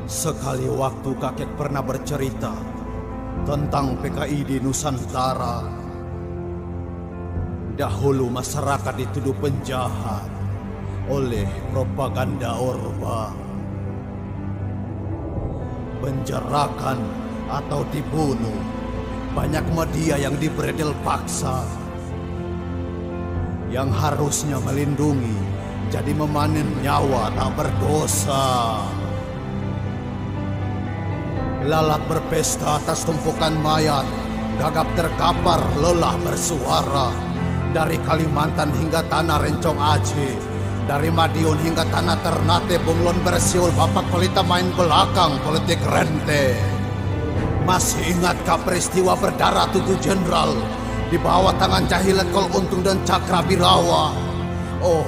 Sekali waktu kakek pernah bercerita tentang PKI di Nusantara. Dahulu masyarakat dituduh penjahat oleh propaganda Orba. Penjarakan atau dibunuh. Banyak media yang dibredel paksa. Yang harusnya melindungi jadi memanen nyawa tak berdosa. Lalat berpesta atas tumpukan mayat, gagap terkapar lelah bersuara. Dari Kalimantan hingga tanah Rencong Aceh, dari Madiun hingga tanah Ternate, Bunglon bersiul bapak pelita main belakang politik rente. Masih ingatkah peristiwa berdarah 7 jenderal di bawah tangan Cahilet Kol Untung dan Cakra Birawa? Oh,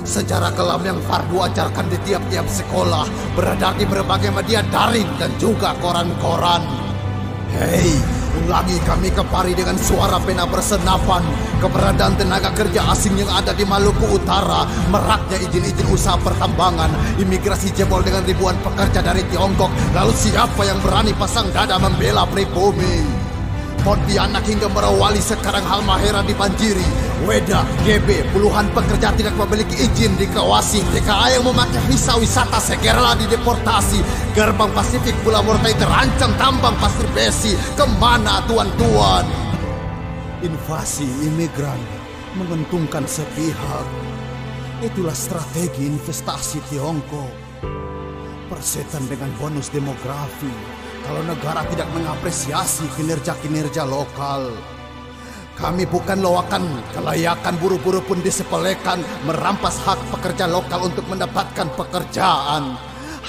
sejarah kelam yang Fardu ajarkan di tiap-tiap sekolah, beredar di berbagai media daring dan juga koran-koran. Hei, ulangi kami kepari dengan suara pena bersenapan. Keberadaan tenaga kerja asing yang ada di Maluku Utara, meraknya izin-izin usaha pertambangan, imigrasi jebol dengan ribuan pekerja dari Tiongkok. Lalu siapa yang berani pasang dada membela pribumi? Pontianak hingga Merawali, sekarang Halmahera dibanjiri. Weda, GB, puluhan pekerja tidak memiliki izin dikawasi. TKA yang memakai visa wisata segera dideportasi. Gerbang Pasifik Pulau Morotai terancam tambang pasir besi. Kemana tuan-tuan? Invasi imigran menguntungkan sepihak. Itulah strategi investasi Tiongkok. Persetan dengan bonus demografi kalau negara tidak mengapresiasi kinerja-kinerja lokal. Kami bukan loakan, kelayakan buru-buru pun disepelekan, merampas hak pekerja lokal untuk mendapatkan pekerjaan.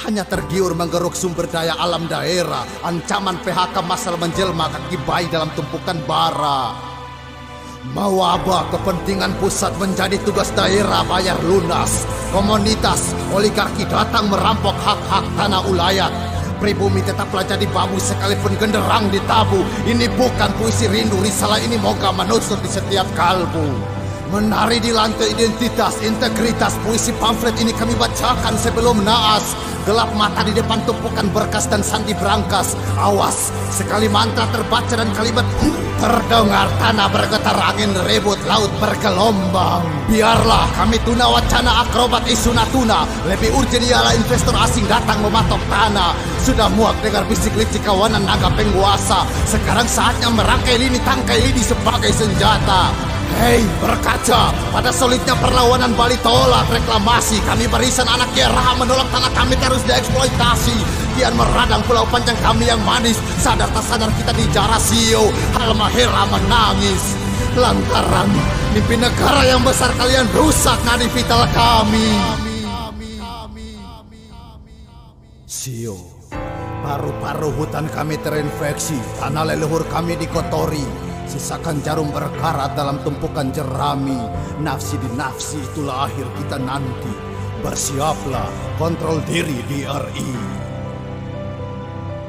Hanya tergiur menggeruk sumber daya alam daerah, ancaman PHK massal menjelma kaki bayi dalam tumpukan bara. Mau apa kepentingan pusat menjadi tugas daerah bayar lunas. Komunitas, oligarki datang merampok hak-hak tanah ulayat. Pribumi tetaplah jadi babu sekalipun genderang ditabu. Ini bukan puisi rindu, risalah ini moga menusuk di setiap kalbu. Menari di lantai identitas, integritas, puisi pamflet ini kami bacakan sebelum naas. Gelap mata di depan tumpukan berkas dan sandi berangkas. Awas, sekali mantra terbaca dan kalimat terdengar, tanah bergetar, angin ribut, laut bergelombang. Biarlah kami tuna wacana akrobat isu Natuna. Lebih urgent ialah investor asing datang mematok tanah. Sudah muak dengar bisik licik kawanan naga penguasa. Sekarang saatnya merangkai lini tangkai ini sebagai senjata. Hei, berkaca pada solidnya perlawanan Bali tolak reklamasi. Kami barisan anak Yera menolak tanah kami terus dieksploitasi. Kian meradang pulau panjang kami yang manis. Sadar tak sadar kita dijarah sio. Halmahera menangis lantaran mimpi negara yang besar kalian rusak nadi vital kami. Sio, paru-paru hutan kami terinfeksi, tanah leluhur kami dikotori. Sisakan jarum berkarat dalam tumpukan jerami. Nafsi di nafsi itulah akhir kita nanti. Bersiaplah, kontrol diri DRI.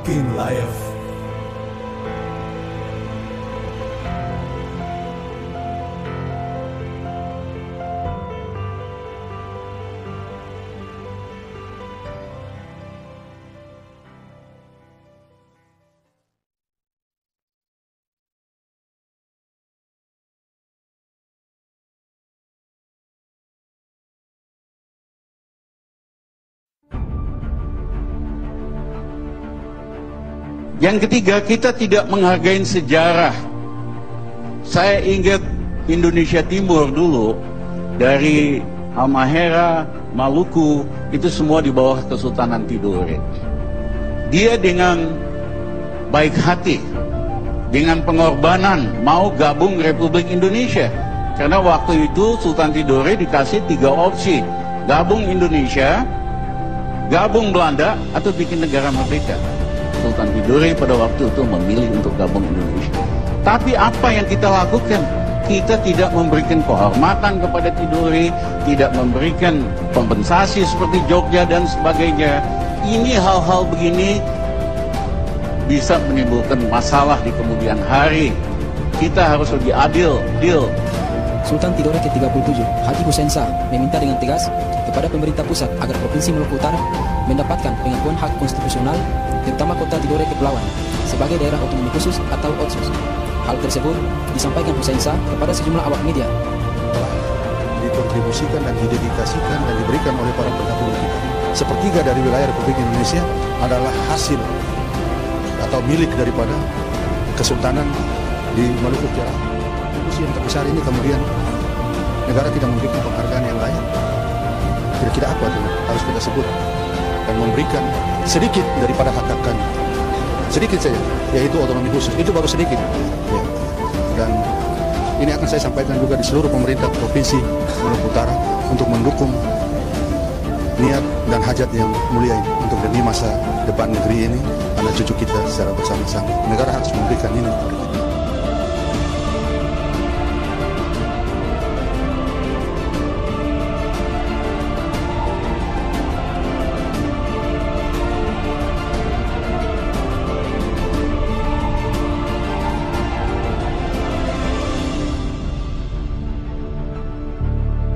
King Life. Yang ketiga, kita tidak menghargai sejarah. Saya ingat Indonesia Timur dulu, dari Halmahera, Maluku, itu semua di bawah Kesultanan Tidore. Dia dengan baik hati, dengan pengorbanan mau gabung Republik Indonesia. Karena waktu itu Sultan Tidore dikasih 3 opsi: gabung Indonesia, gabung Belanda, atau bikin negara merdeka. Sultan Tidore pada waktu itu memilih untuk gabung Indonesia. Tapi apa yang kita lakukan? Kita tidak memberikan kehormatan kepada Tidore, tidak memberikan kompensasi seperti Jogja dan sebagainya. Ini hal-hal begini bisa menimbulkan masalah di kemudian hari. Kita harus lebih adil, Sultan Tidore ke-37, Haji Hussein Shah, meminta dengan tegas kepada pemerintah pusat agar Provinsi Maluku Utara mendapatkan pengakuan hak konstitusional, terutama kota Tidore Kepulauan, sebagai daerah otonomi khusus atau OTSUS. Hal tersebut disampaikan Hussein Shah kepada sejumlah awak media. Dikontribusikan dan didedikasikan dan diberikan oleh para pendahulu kita. Sepertiga dari wilayah Republik Indonesia adalah hasil atau milik daripada Kesultanan di Maluku Utara. Kontribusi yang terbesar ini kemudian negara tidak memberikan penghargaan yang layak. Kira-kira apa itu harus kita sebut dan memberikan sedikit daripada hak kami. Sedikit saja, yaitu otonomi khusus. Itu baru sedikit. Ya. Dan ini akan saya sampaikan juga di seluruh pemerintah Provinsi Maluku Utara untuk mendukung niat dan hajat yang mulia ini untuk demi masa depan negeri ini, anak cucu kita secara bersama-sama. Negara harus memberikan ini.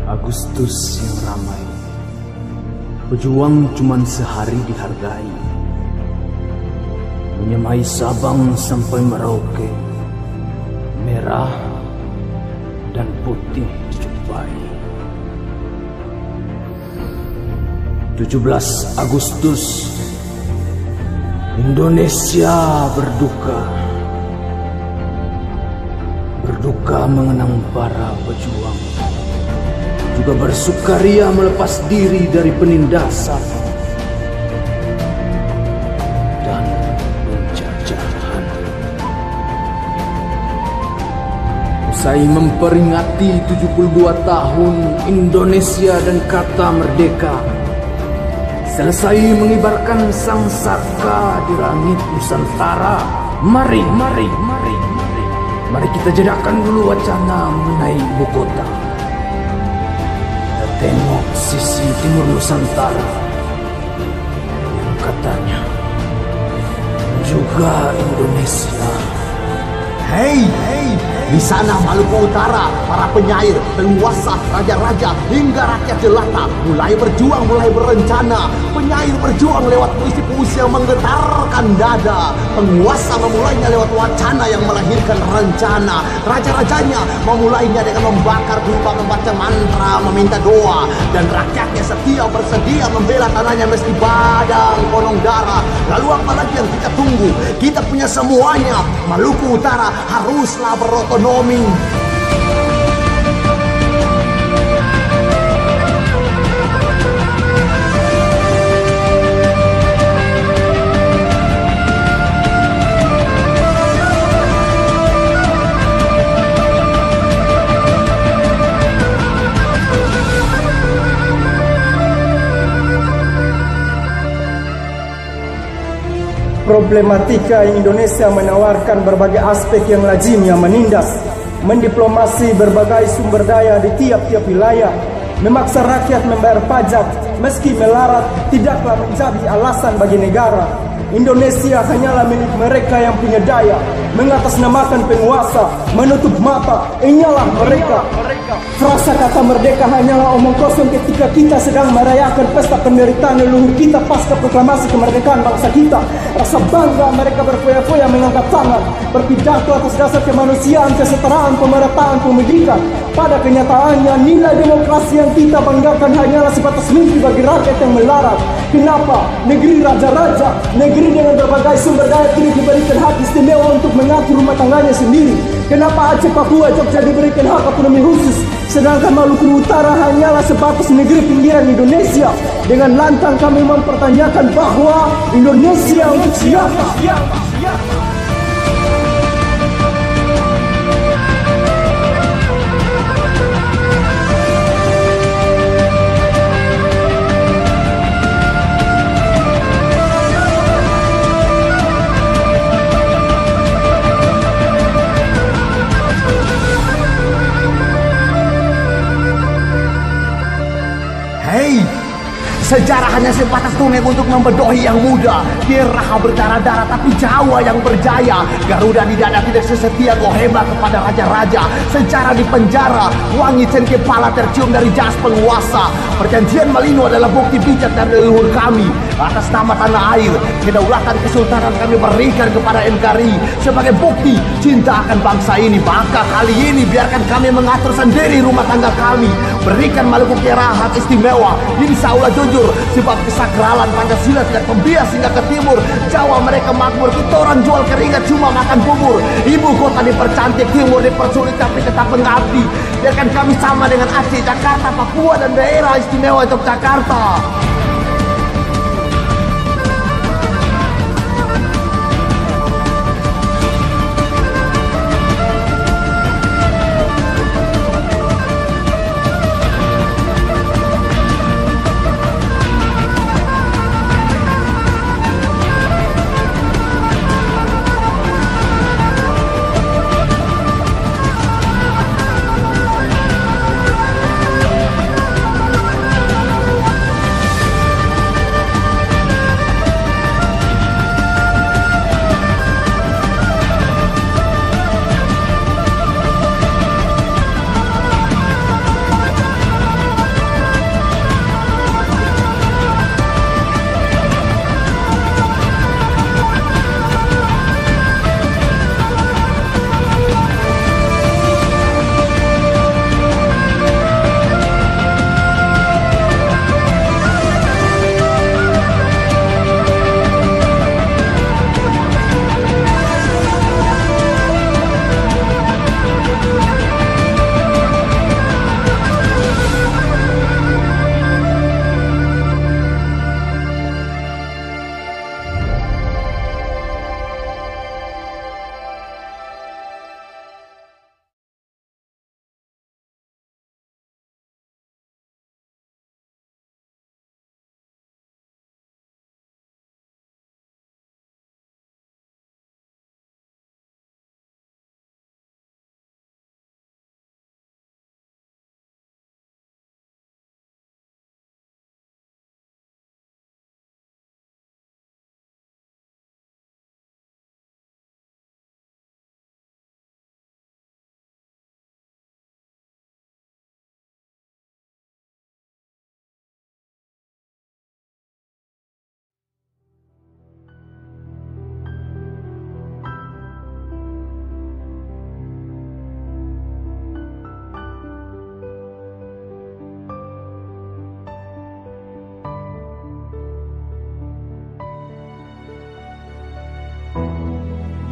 Agustus yang ramai, pejuang cuman sehari dihargai, menyemai Sabang sampai Merauke, merah dan putih dijumpai. 17 Agustus, Indonesia berduka mengenang para pejuang, juga bersukaria melepas diri dari penindasan dan penjajahan. Usai memperingati 72 tahun Indonesia dan kata merdeka, selesai mengibarkan sang saka di langit Nusantara, mari kita jedakkan dulu wacana mengenai ibu kota. Tengok sisi timur Nusantara yang katanya juga Indonesia. Hei, di sana Maluku Utara, para penyair, penguasa, raja-raja, hingga rakyat jelata mulai berjuang, mulai berencana. Penyair berjuang lewat puisi-puisi yang menggetarkan dada. Penguasa memulainya lewat wacana yang melahirkan rencana. Raja-rajanya memulainya dengan membakar dupa, membaca mantra, meminta doa. Dan rakyatnya setia bersedia membela tanahnya meski badang konong darah. Lalu apa lagi yang kita tunggu? Kita punya semuanya. Maluku Utara haruslah berotonomi. Problematika Indonesia menawarkan berbagai aspek yang lazimnya menindas, mendiplomasi berbagai sumber daya di tiap-tiap wilayah, memaksa rakyat membayar pajak meski melarat tidaklah menjadi alasan bagi negara. Indonesia hanyalah milik mereka yang punya daya, mengatasnamakan penguasa, menutup mata, inyalah mereka. Frasa kata merdeka hanyalah omong kosong ketika kita sedang merayakan pesta penderitaan leluhur kita pasca proklamasi kemerdekaan bangsa kita. Rasa bangga mereka berfoya-foya mengangkat tangan, berpidato atas dasar kemanusiaan, kesetaraan, pemerataan, pendidikan. Pada kenyataannya nilai demokrasi yang kita banggakan hanyalah sebatas mimpi bagi rakyat yang melarat. Kenapa negeri raja-raja, negeri dengan berbagai sumber daya tidak diberikan hak istimewa untuk mengatur rumah tangganya sendiri? Kenapa Aceh, Papua, Jogja diberikan hak otonomi khusus, sedangkan Maluku Utara hanyalah sebatas negeri pinggiran Indonesia? Dengan lantang kami mempertanyakan bahwa Indonesia untuk siapa? Sejarah hanya sebatas dongeng untuk membedohi yang muda. Geraha berdarah-darah tapi Jawa yang berjaya. Garuda di dada tidak sesetia Goheba kepada raja-raja. Sejarah di penjara, wangi sen kepala tercium dari jas penguasa. Perjanjian Malino adalah bukti bijak dari leluhur kami. Atas nama tanah air, kedaulatan kesultanan kami berikan kepada NKRI sebagai bukti cinta akan bangsa ini. Maka kali ini biarkan kami mengatur sendiri rumah tangga kami. Berikan Maluku Utara hak istimewa. Ini saulah jujur, sebab kesakralan Pancasila tidak membias hingga ke timur. Jawa mereka makmur, kita orang jual keringat cuma makan bubur. Ibu kota dipercantik, timur dipersulit tapi tetap mengabdi. Biarkan kami sama dengan Aceh, Jakarta, Papua dan daerah istimewa Yogyakarta.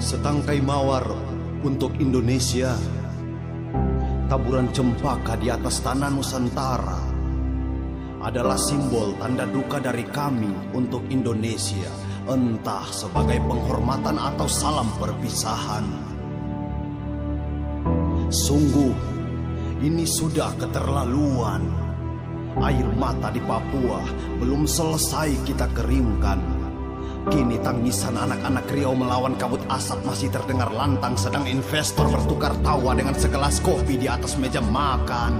Setangkai mawar untuk Indonesia, taburan cempaka di atas tanah Nusantara adalah simbol tanda duka dari kami untuk Indonesia, entah sebagai penghormatan atau salam perpisahan. Sungguh, ini sudah keterlaluan. Air mata di Papua belum selesai kita kerimkan. Kini tangisan anak-anak Riau melawan kabut asap masih terdengar lantang, sedang investor bertukar tawa dengan segelas kopi di atas meja makan.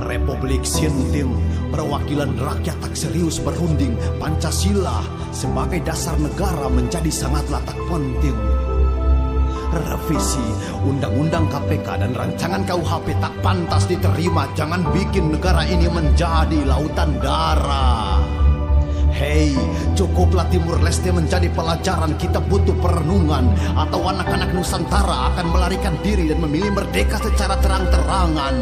Republik Sintim, perwakilan rakyat tak serius berunding. Pancasila sebagai dasar negara menjadi sangatlah tak penting. Revisi Undang-Undang KPK dan rancangan KUHP tak pantas diterima. Jangan bikin negara ini menjadi lautan darah. Hei, cukuplah Timur Leste menjadi pelajaran. Kita butuh perenungan, atau anak-anak Nusantara akan melarikan diri dan memilih merdeka secara terang-terangan.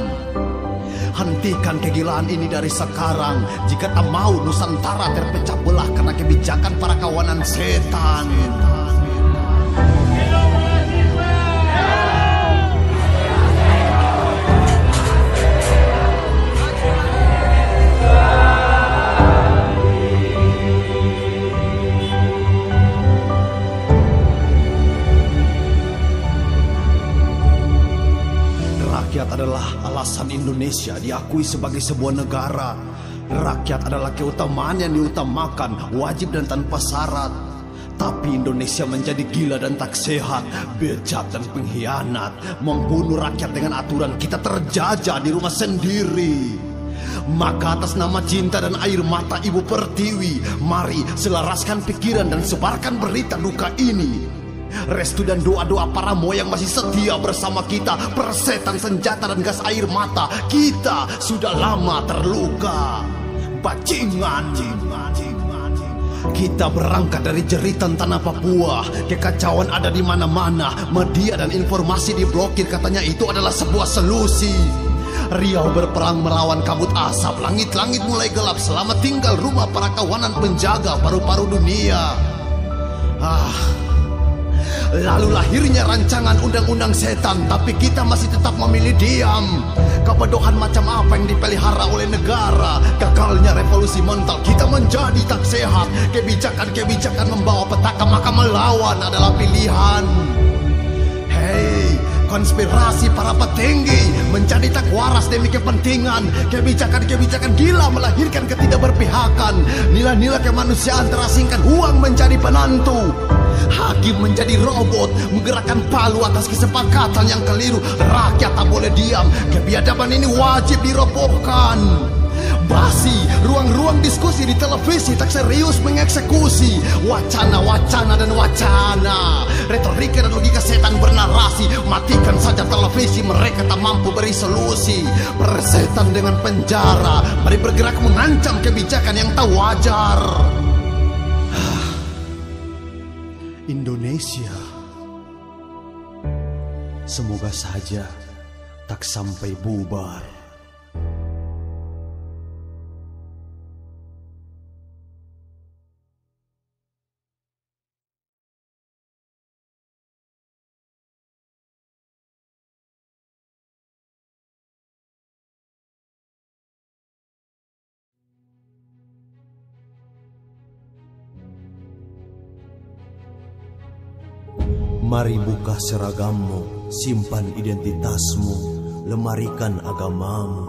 Hentikan kegilaan ini dari sekarang. Jika tak mau Nusantara terpecah belah karena kebijakan para kawanan setan. Rakyat adalah alasan Indonesia diakui sebagai sebuah negara. Rakyat adalah keutamaan yang diutamakan, wajib dan tanpa syarat. Tapi Indonesia menjadi gila dan tak sehat, bejat dan pengkhianat, membunuh rakyat dengan aturan kita terjajah di rumah sendiri. Maka atas nama cinta dan air mata Ibu Pertiwi, mari selaraskan pikiran dan sebarkan berita duka ini. Restu dan doa-doa para moyang masih setia bersama kita. Persetan senjata dan gas air mata, kita sudah lama terluka. Bajingan. Kita berangkat dari jeritan tanah Papua. Kekacauan ada di mana-mana. Media dan informasi diblokir, katanya itu adalah sebuah solusi. Riau berperang melawan kabut asap. Langit-langit mulai gelap. Selamat tinggal rumah para kawanan penjaga paru-paru dunia. Lalu lahirnya rancangan undang-undang setan, tapi kita masih tetap memilih diam. Kebodohan macam apa yang dipelihara oleh negara? Gagalnya revolusi mental, kita menjadi tak sehat. Kebijakan-kebijakan membawa petaka, maka melawan adalah pilihan. Hei, konspirasi para petinggi menjadi tak waras demi kepentingan. Kebijakan-kebijakan gila melahirkan ketidakberpihakan. Nilai-nilai kemanusiaan terasingkan, uang menjadi penentu. Hakim menjadi robot, menggerakkan palu atas kesepakatan yang keliru. Rakyat tak boleh diam, kebiadaban ini wajib dirobohkan. Basi, ruang-ruang diskusi di televisi tak serius mengeksekusi wacana-wacana dan wacana. Retorika dan logika setan bernarasi. Matikan saja televisi, mereka tak mampu beri solusi. Persetan dengan penjara, mari bergerak mengancam kebijakan yang tak wajar. Indonesia, semoga saja tak sampai bubar. Mari buka seragammu, simpan identitasmu, lemarikan agamamu.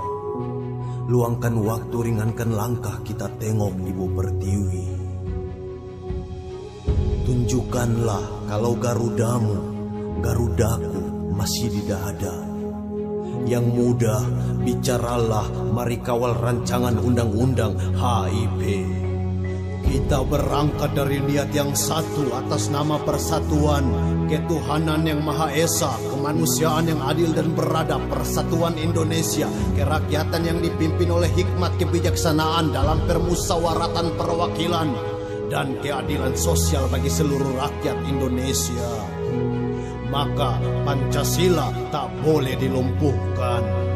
Luangkan waktu, ringankan langkah, kita tengok Ibu Pertiwi. Tunjukkanlah kalau Garudamu, Garudaku masih di dada. Yang muda, bicaralah, mari kawal rancangan undang-undang HIP. Kita berangkat dari niat yang satu atas nama persatuan, ketuhanan yang Maha Esa, kemanusiaan yang adil dan beradab, persatuan Indonesia, kerakyatan yang dipimpin oleh hikmat kebijaksanaan dalam permusawaratan perwakilan, dan keadilan sosial bagi seluruh rakyat Indonesia. Maka Pancasila tak boleh dilumpuhkan.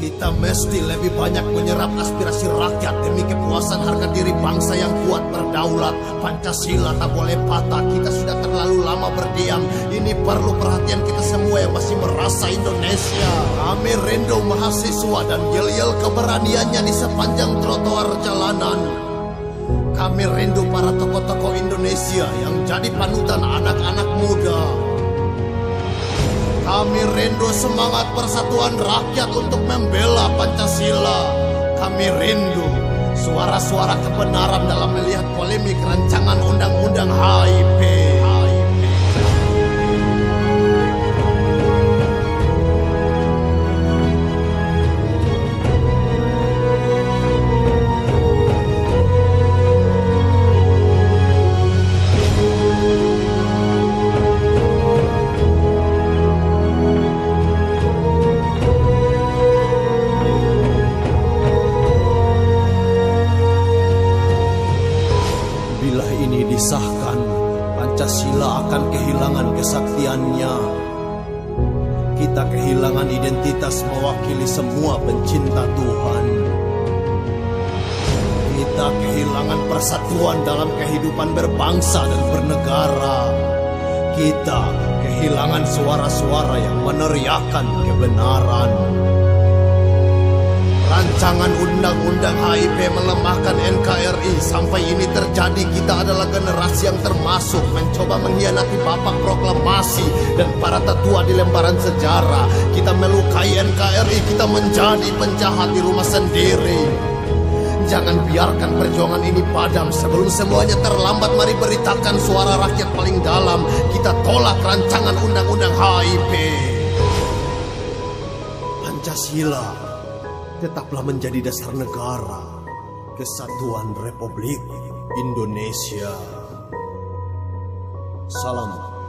Kita mesti lebih banyak menyerap aspirasi rakyat demi kepuasan harga diri bangsa yang kuat berdaulat. Pancasila tak boleh patah, kita sudah terlalu lama berdiam. Ini perlu perhatian kita semua yang masih merasa Indonesia. Kami rindu mahasiswa dan yel-yel keberaniannya di sepanjang trotoar jalanan. Kami rindu para tokoh-tokoh Indonesia yang jadi panutan anak-anak muda. Kami rindu semangat persatuan rakyat untuk membela Pancasila. Kami rindu suara-suara kebenaran dalam melihat polemik rancangan undang-undang HIP. Disahkan, Pancasila akan kehilangan kesaktiannya. Kita kehilangan identitas mewakili semua pencinta Tuhan. Kita kehilangan persatuan dalam kehidupan berbangsa dan bernegara. Kita kehilangan suara-suara yang meneriakan kebenaran. Rancangan undang-undang HIP melemahkan NKRI. Sampai ini terjadi, kita adalah generasi yang termasuk mencoba mengkhianati Bapak Proklamasi dan para tetua di lembaran sejarah. Kita melukai NKRI, kita menjadi penjahat di rumah sendiri. Jangan biarkan perjuangan ini padam. Sebelum semuanya terlambat, mari beritakan suara rakyat paling dalam. Kita tolak rancangan undang-undang HIP. Pancasila tetaplah menjadi dasar negara Kesatuan Republik Indonesia. Salam